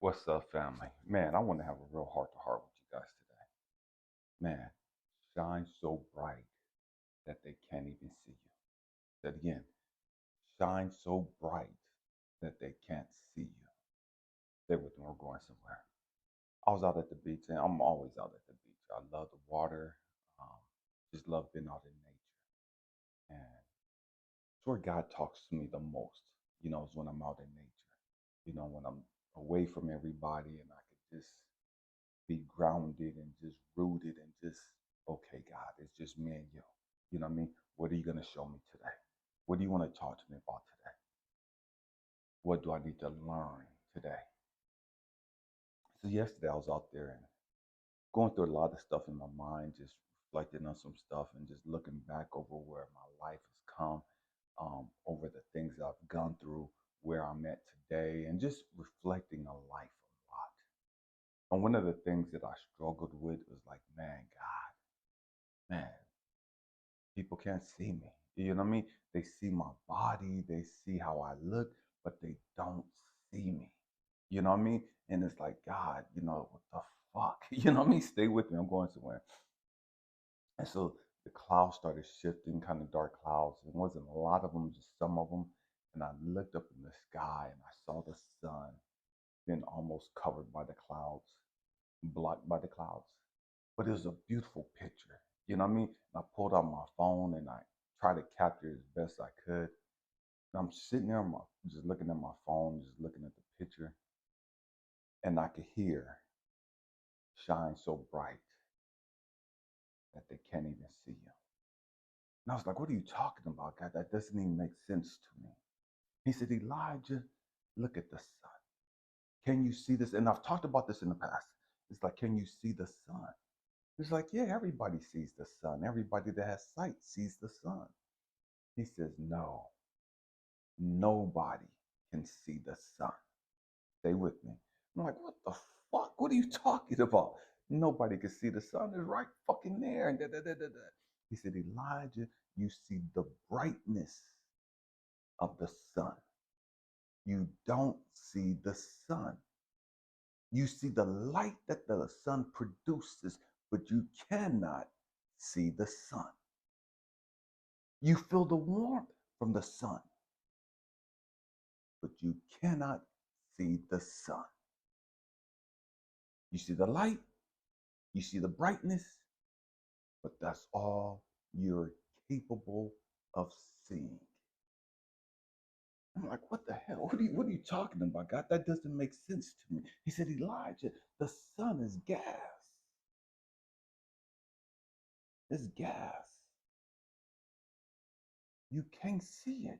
What's up, family? Man, I want to have a real heart to heart with you guys today. Man, shine so bright that they can't even see you. That again, shine so bright that they can't see you. Stay with me, we're going somewhere. I was out at the beach, and I'm always out at the beach. I love the water, um, just love being out in nature. And it's where God talks to me the most, is when I'm out in nature. When I'm away from everybody and I could just be grounded and just rooted and just, okay, God, it's just me and you. You know what I mean? What are you going to show me today? What do you want to talk to me about today? What do I need to learn today? So yesterday I was out there and going through a lot of stuff in my mind, just reflecting on some stuff and just looking back over where my life has come, over the things that I've gone through, where I'm at today, and just reflecting on life a lot. And one of the things that I struggled with was like, man, God, man, people can't see me. You know what I mean? They see my body, they see how I look, but they don't see me. You know what I mean? And it's like, God, what the fuck? You know what I mean? Stay with me. I'm going somewhere. And so the clouds started shifting, kind of dark clouds. It wasn't a lot of them, just some of them. And I looked up in the sky and I saw the sun being almost covered by the clouds, blocked by the clouds. But it was a beautiful picture. You know what I mean? And I pulled out my phone and I tried to capture it as best I could. And I'm sitting there, just looking at my phone, just looking at the picture, and I could hear shine so bright that they can't even see you. And I was like, what are you talking about, God? That doesn't even make sense to me. He said, Elijah, look at the sun. Can you see this? And I've talked about this in the past. It's like, can you see the sun? It's like, yeah, everybody sees the sun. Everybody that has sight sees the sun. He says, no, nobody can see the sun. Stay with me. I'm like, what the fuck? What are you talking about? Nobody can see the sun. It's right fucking there. And da, da, da, da, da. He said, Elijah, you see the brightness of the sun. You don't see the sun. You see the light that the sun produces, but you cannot see the sun. You feel the warmth from the sun, but you cannot see the sun. You see the light, you see the brightness, but that's all you're capable of seeing. I'm like, what the hell? What are you talking about, God? That doesn't make sense to me. He said, Elijah, the sun is gas. It's gas. You can't see it.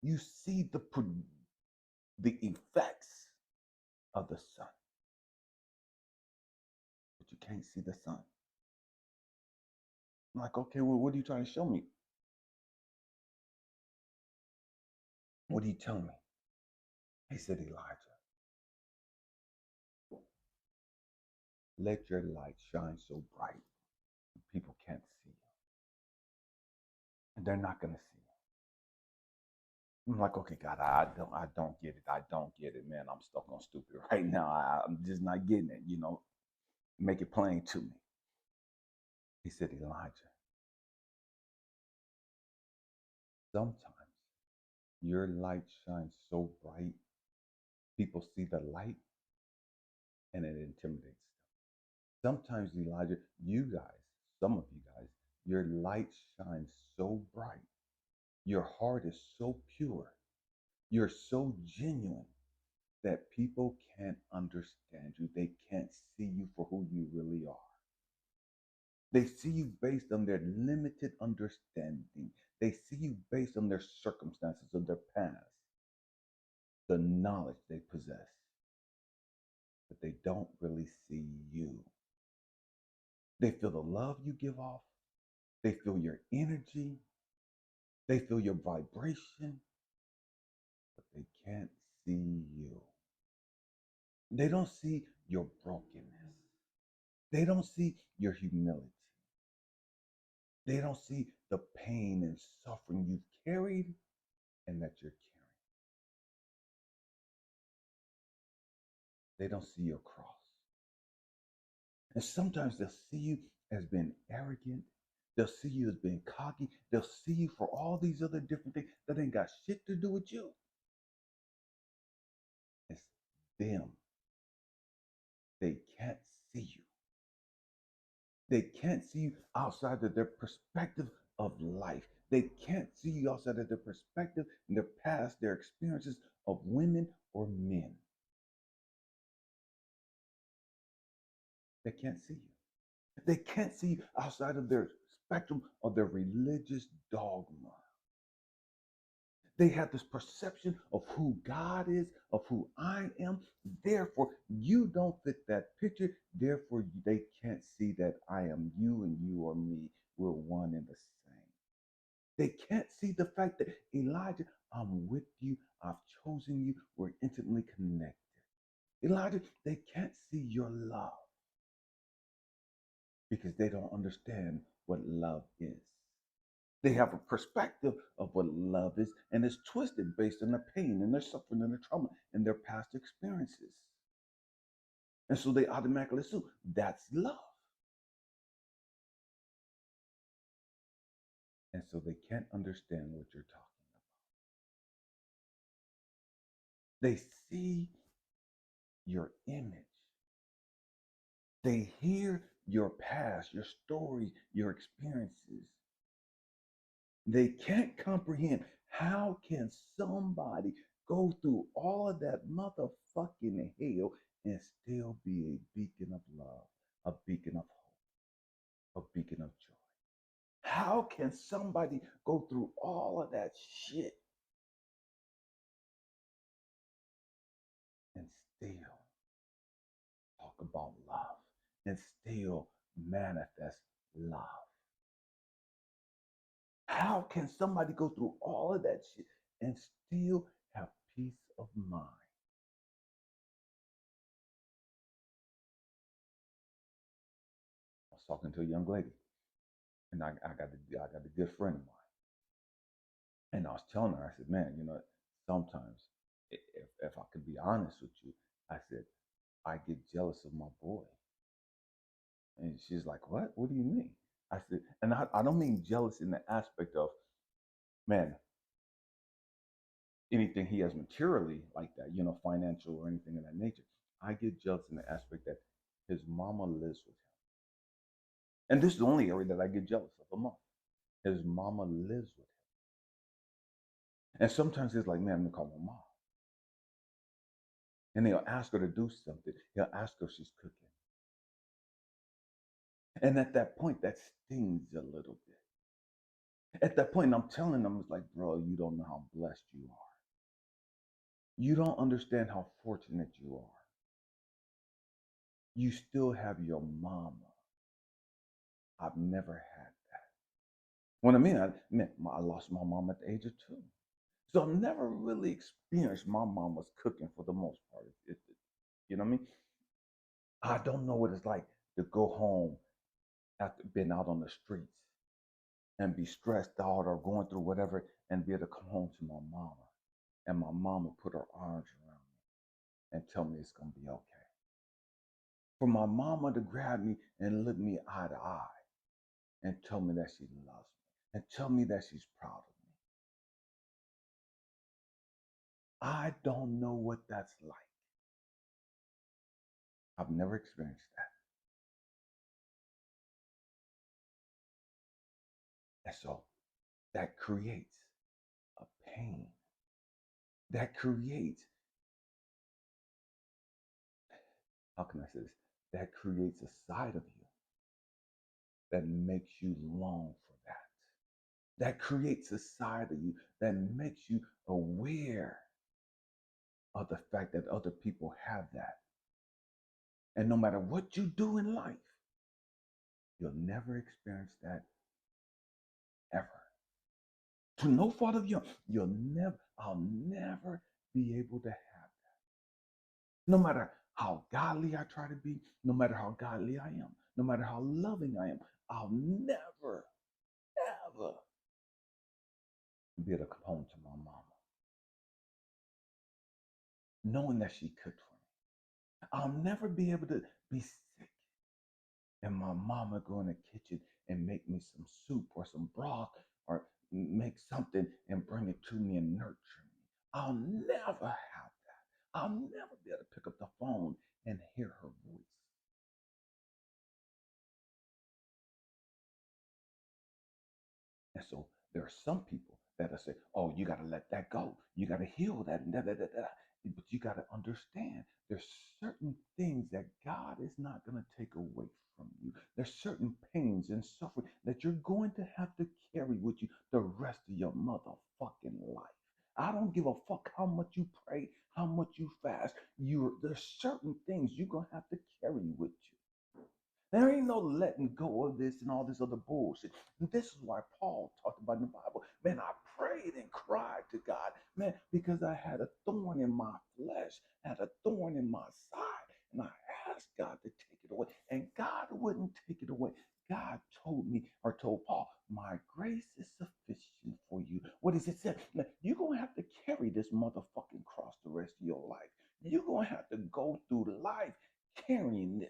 You see the effects of the sun, but you can't see the sun. I'm like, okay, well, what are you trying to show me? What are you telling me? He said, Elijah, let your light shine so bright people can't see you. And they're not gonna see you. I'm like, okay, God, I don't get it. I don't get it, man. I'm stuck on stupid right now. I'm just not getting it, Make it plain to me. He said, Elijah, sometimes your light shines so bright, people see the light and it intimidates them. Sometimes, Elijah, you guys, some of you guys, your light shines so bright. Your heart is so pure. You're so genuine that people can't understand you. They can't see you for who you really are. They see you based on their limited understanding. They see you based on their circumstances of their past, the knowledge they possess, but they don't really see you. They feel the love you give off. They feel your energy. They feel your vibration, but they can't see you. They don't see your brokenness. They don't see your humility. They don't see the pain and suffering you've carried and that you're carrying. They don't see your cross. And sometimes they'll see you as being arrogant. They'll see you as being cocky. They'll see you for all these other different things that ain't got shit to do with you. It's them. They can't see you. They can't see you outside of their perspective of life. They can't see you outside of their perspective and their past, their experiences of women or men. They can't see you. They can't see you outside of their spectrum of their religious dogma. They have this perception of who God is, of who I am. Therefore, you don't fit that picture. Therefore, they can't see that I am you and you are me. We're one and the same. They can't see the fact that, Elijah, I'm with you. I've chosen you. We're intimately connected. Elijah, they can't see your love because they don't understand what love is. They have a perspective of what love is, and it's twisted based on the pain and their suffering and their trauma and their past experiences. And so they automatically assume that's love. And so they can't understand what you're talking about. They see your image. They hear your past, your story, your experiences. They can't comprehend how can somebody go through all of that motherfucking hell and still be a beacon of love, a beacon of hope, a beacon of joy. How can somebody go through all of that shit and still talk about love and still manifest love? How can somebody go through all of that shit and still have peace of mind? I was talking to a young lady, and I got a good friend of mine, and I was telling her, I said, man, sometimes if I could be honest with you, I said I get jealous of my boy, and she's like, what? What do you mean? I said, and I don't mean jealous in the aspect of, man, anything he has materially like that, financial or anything of that nature. I get jealous in the aspect that his mama lives with him. And this is the only area that I get jealous of a month. His mama lives with him. And sometimes it's like, man, I'm gonna call my mom. And they'll ask her to do something. He'll ask her if she's cooking. And at that point, that stings a little bit. At that point, I'm telling them, it's like, bro, you don't know how blessed you are. You don't understand how fortunate you are. You still have your mama. I've never had that. What I mean, I lost my mom at the age of 2. So I've never really experienced my mama's cooking for the most part. You know what I mean? I don't know what it's like to go home after being out on the streets and be stressed out or going through whatever and be able to come home to my mama and my mama put her arms around me and tell me it's going to be okay. For my mama to grab me and look me eye to eye and tell me that she loves me and tell me that she's proud of me. I don't know what that's like. I've never experienced that. And so that creates a pain. That creates, how can I say this? That creates a side of you that makes you long for that. That creates a side of you that makes you aware of the fact that other people have that. And no matter what you do in life, you'll never experience that ever. To no fault of your own, I'll never be able to have that. No matter how godly I try to be, no matter how godly I am, no matter how loving I am, I'll never, ever be able to come home to my mama knowing that she cooked for me. I'll never be able to be sick and my mama go in the kitchen and make me some soup or some broth or make something and bring it to me and nurture me. I'll never have that. I'll never be able to pick up the phone and hear her voice. And so there are some people that say, oh, you got to let that go. You got to heal that and da da da da. But you got to understand there's certain things that God is not going to take away from you. There's certain pains and suffering that you're going to have to carry with you the rest of your motherfucking life. I don't give a fuck how much you pray, how much you fast. There's certain things you're going to have to carry with you. There ain't no letting go of this and all this other bullshit. And this is why Paul talked about in the Bible. Man, I prayed and cried to God, man, because I had a thorn in my flesh, had a thorn in my side. And I asked God to take it away. And God wouldn't take it away. God told me or told Paul, my grace is sufficient for you. What does it say? Now, you're going to have to carry this motherfucking cross the rest of your life. You're going to have to go through life carrying this.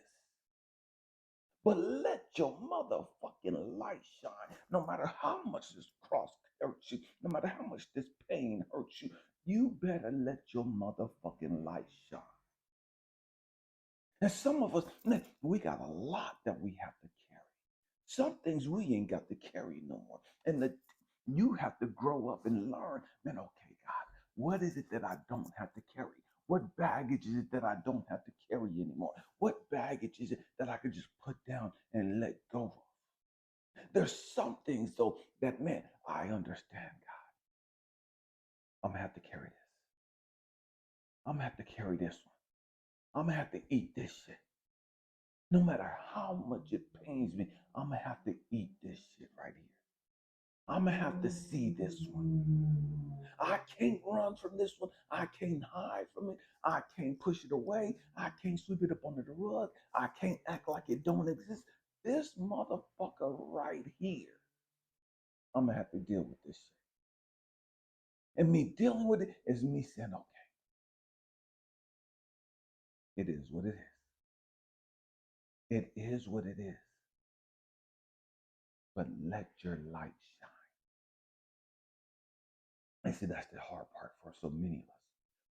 But let your motherfucking light shine. No matter how much this cross hurts you, no matter how much this pain hurts you, you better let your motherfucking light shine. And some of us, man, we got a lot that we have to carry. Some things we ain't got to carry no more. And you have to grow up and learn, man, okay, God, what is it that I don't have to carry? What baggage is it that I don't have to carry anymore? What baggage is it that I could just put down and let go of? There's some things, though, that, man, I understand, God. I'm going to have to carry this. I'm going to have to carry this one. I'm going to have to eat this shit. No matter how much it pains me, I'm going to have to eat this shit right here. I'm going to have to see this one. I can't run from this one. I can't hide from it. I can't push it away. I can't sweep it up under the rug. I can't act like it don't exist. This motherfucker right here, I'm going to have to deal with this shit. And me dealing with it is me saying, okay, it is what it is. It is what it is. But let your light shine. And see, that's the hard part for so many of us.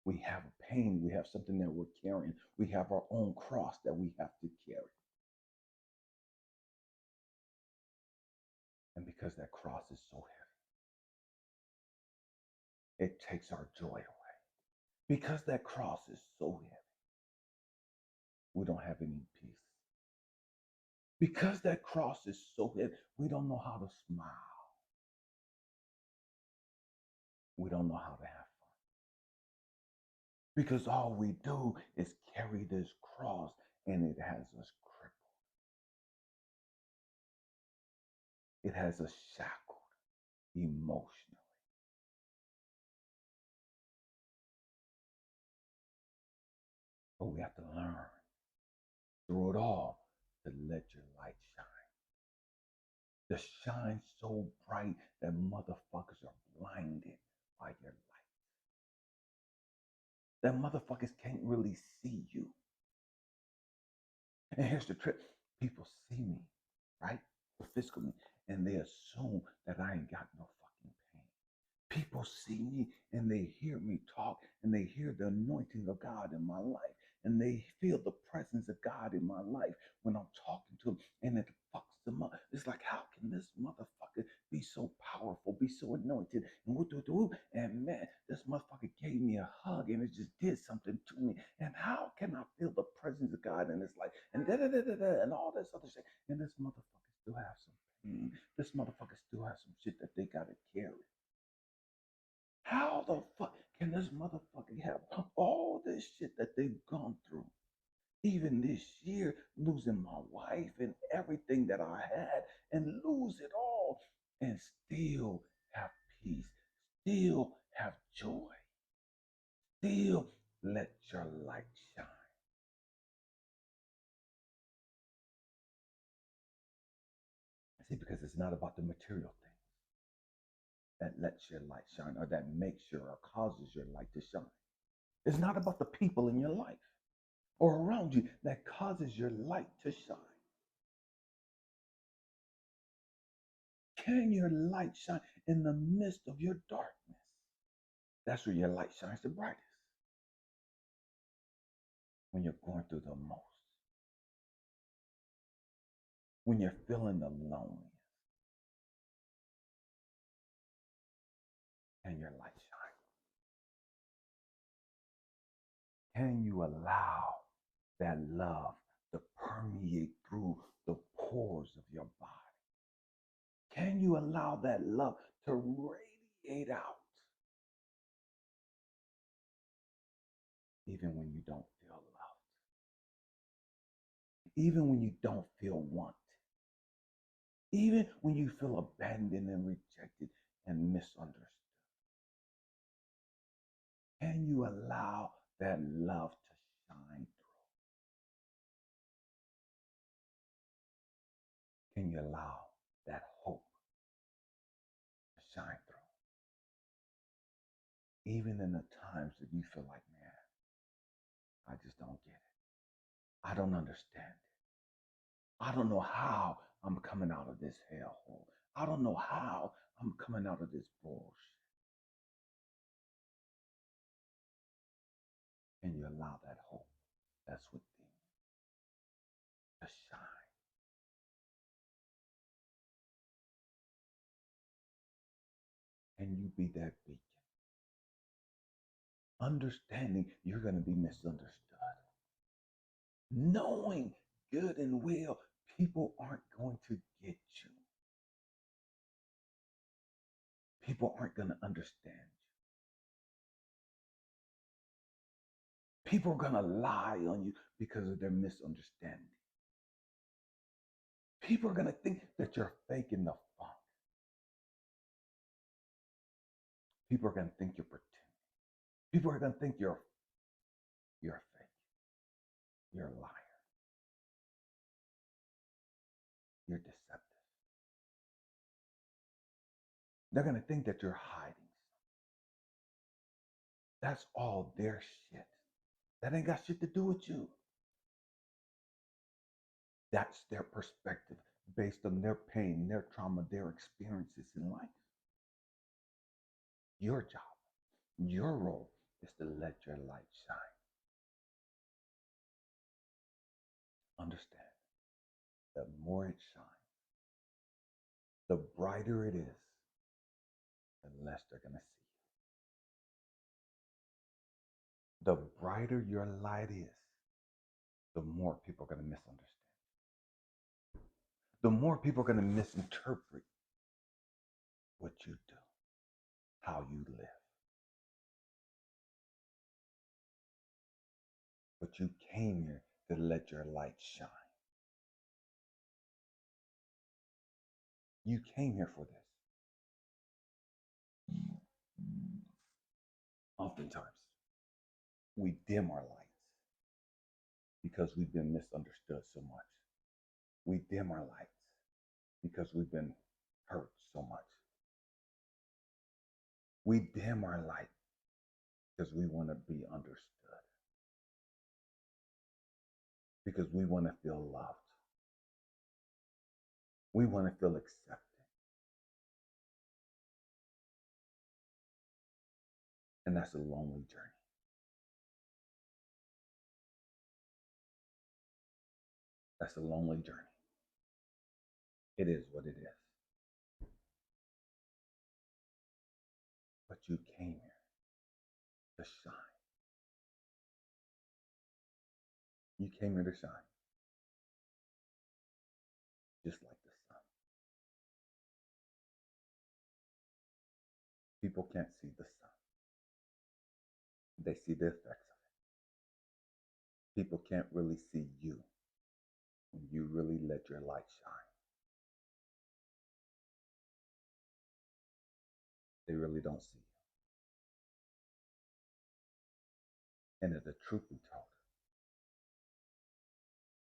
We have a pain. We have something that we're carrying. We have our own cross that we have to carry. And because that cross is so heavy, it takes our joy away. Because that cross is so heavy, we don't have any peace. Because that cross is so heavy, we don't know how to smile. We don't know how to have fun. Because all we do is carry this cross and it has us crippled. It has us shackled emotionally. But we have to learn through it all to let your light shine. To shine so bright that motherfuckers are blinded by your light. That motherfuckers can't really see you. And here's the trick. People see me, right? The physical me, and they assume that I ain't got no fucking pain. People see me and they hear me talk and they hear the anointing of God in my life and they feel the presence of God in my life when I'm talking to them and it fucks them up. It's like, how can this motherfucker be so powerful, be so anointed? And man, this motherfucker gave me a hug and it just did something to me. And how can I feel the presence of God in his life? And and all this other shit. And this motherfucker still has some pain. This motherfucker still has some shit that they gotta carry. How the fuck can this motherfucker have all this shit that they've gone through? Even this year, losing my wife and everything that I had, and lose it all, and still have peace, still have joy, still let your light shine. See, because it's not about the material things that lets your light shine or that makes your or causes your light to shine. It's not about the people in your life. or around you that causes your light to shine? Can your light shine in the midst of your darkness? That's where your light shines the brightest. When you're going through the most, when you're feeling the loneliest, and your light shine. Can you allow that love to permeate through the pores of your body? Can you allow that love to radiate out even when you don't feel loved, even when you don't feel wanted, even when you feel abandoned and rejected and misunderstood? Can you allow that love to shine through? Can you allow that hope to shine through? Even in the times that you feel like, man, I just don't get it. I don't understand it. I don't know how I'm coming out of this hellhole. I don't know how I'm coming out of this bullshit. And you allow that hope that's within you to shine. And you be that beacon. Understanding you're going to be misunderstood. Knowing good and well people aren't going to get you. People aren't going to understand you. People are going to lie on you because of their misunderstanding. People are going to think that you're faking the funk. People are going to think you're pretending. People are going to think you're fake. You're a liar. You're deceptive. They're going to think that you're hiding. That's all their shit. That ain't got shit to do with you. That's their perspective based on their pain, their trauma, their experiences in life. Your job, your role is to let your light shine. Understand, the more it shines, the brighter it is, the less they're going to see you. The brighter your light is, the more people are going to misunderstand. The more people are going to misinterpret what you do, how you live. But you came here to let your light shine. You came here for this. Oftentimes, we dim our lights because we've been misunderstood so much. We dim our lights because we've been hurt so much. We dim our light because we want to be understood, because we want to feel loved. We want to feel accepted. And that's a lonely journey. That's a lonely journey. It is what it is. But you came here to shine. You came here to shine, just like the sun. People can't see the sun. They see the effects of it. People can't really see you when you really let your light shine. They really don't see you. And if the truth be told,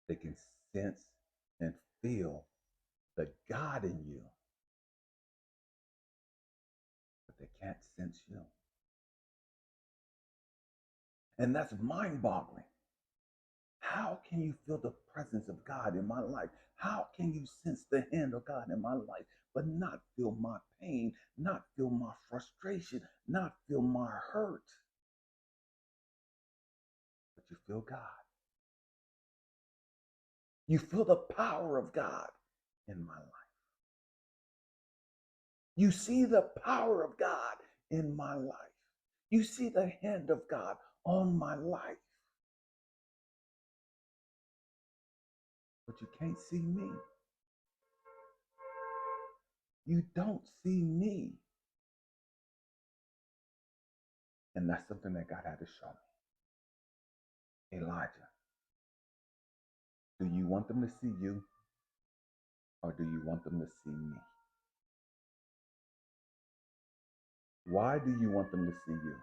they can sense and feel the God in you, but they can't sense you. And that's mind-boggling. How can you feel the presence of God in my life? How can you sense the hand of God in my life, but not feel my pain, not feel my frustration, not feel my hurt, but you feel God? You feel the power of God in my life. You see the power of God in my life. You see the hand of God on my life. But you can't see me. You don't see me. And that's something that God had to show me. Elijah, do you want them to see you, or do you want them to see me? Why do you want them to see you?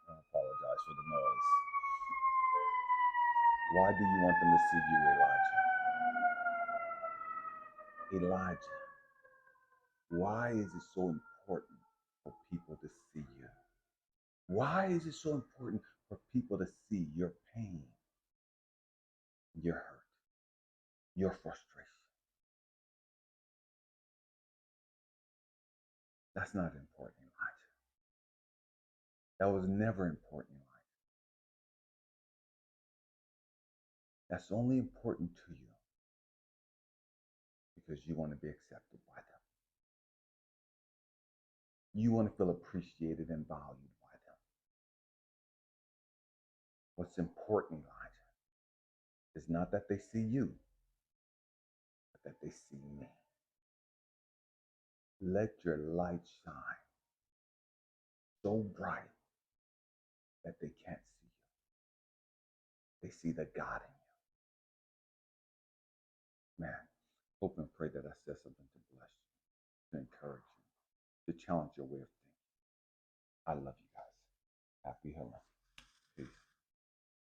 I apologize for the noise. Why do you want them to see you, Elijah? Elijah, why is it so important for people to see you? Why is it so important for people to see your pain, your hurt, your frustration? That's not important, Elijah. That was never important, Elijah. That's only important to you because you want to be accepted by them. You want to feel appreciated and valued by them. What's important, Elijah, is not that they see you, but that they see me. Let your light shine so bright that they can't see you. They see the God in you. Man, hope and pray that I said something to bless you, to encourage you, to challenge your way of thinking. I love you guys. Happy healing. Peace.